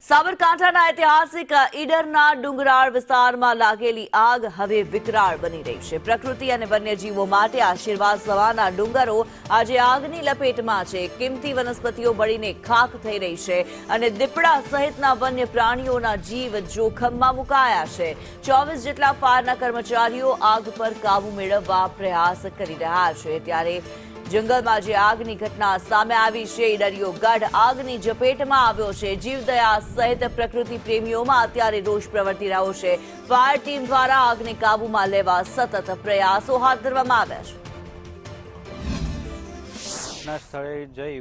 સાબરકાંઠાના ઐતિહાસિક ઈડરના ડુંગરાળ વિસ્તારમાં લાગેલી આગ હવે વિકરાળ બની રહી છે। પ્રકૃતિ અને વન્યજીવો માટે આશીર્વાદ સમાના ડુંગરો આજે આગની લપેટમાં છે। કિંમતી વનસ્પતિઓ બળીને ખાખ થઈ રહી છે અને દીપડા સહિતના વન્ય પ્રાણીઓના જીવ જોખમમાં મુકાયા છે। 24 જેટલા ફાયરના કર્મચારીઓ આગ પર કાબુ મેળવવા પ્રયાસ કરી રહ્યા છે। ત્યારે જંગલમાં જે આગની ઘટના સામે આવી છે, ઈડરિયો ગઢ આગની ઝપેટમાં આવ્યો છે। જીવદયા સહિત પ્રકૃતિ પ્રેમીઓમાં અત્યારે રોષ પ્રવર્તી રહ્યો છે। ફાયર ટીમ દ્વારા આગને કાબૂમાં લેવા સતત પ્રયાસો હાથ ધરવામાં આવ્યા છે। સ્થળે જઈ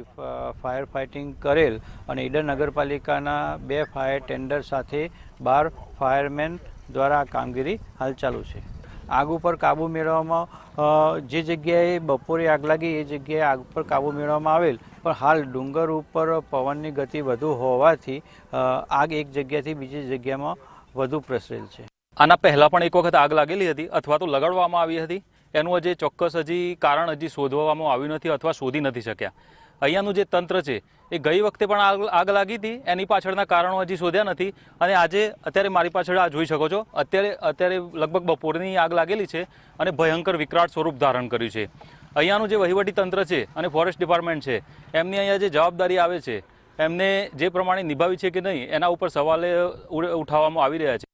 ફાયર ફાઇટિંગ કરેલ અને ઈડર નગરપાલિકાના 2 ફાયર ટેન્ડર સાથે 12 ફાયરમેન દ્વારા કામગીરી હાલ ચાલુ છે। આગ ઉપર કાબુ મેળવવામાં જે જગ્યાએ બપોરે આગ લાગી એ જગ્યાએ આગ પર કાબુ મેળવવામાં આવેલ, પણ હાલ ડુંગર ઉપર પવનની ગતિ વધુ હોવાથી આગ એક જગ્યાથી બીજી જગ્યામાં વધુ પ્રસરેલ છે। આના પહેલાં પણ એક વખત આગ લાગેલી હતી અથવા તો લગાડવામાં આવી હતી। એનું હજી ચોક્કસ કારણ શોધવામાં આવ્યું નથી અથવા શોધી નથી શક્યા। અહીંયાનું જે તંત્ર છે એ ગઈ વખતે પણ આગ લાગી હતી, એની પાછળના કારણો હજી શોધ્યા નથી। અને આજે અત્યારે મારી પાછળ આ જોઈ શકો છો, અત્યારે લગભગ બપોરની આગ લાગેલી છે અને ભયંકર વિકરાળ સ્વરૂપ ધારણ કર્યું છે। અહીંયાનું જે વહીવટી તંત્ર છે અને ફોરેસ્ટ ડિપાર્ટમેન્ટ છે, એમની અહીંયા જે જવાબદારી આવે છે એમને જે પ્રમાણે નિભાવી છે કે નહીં એના ઉપર સવાલે ઉઠાવવામાં આવી રહ્યા છે।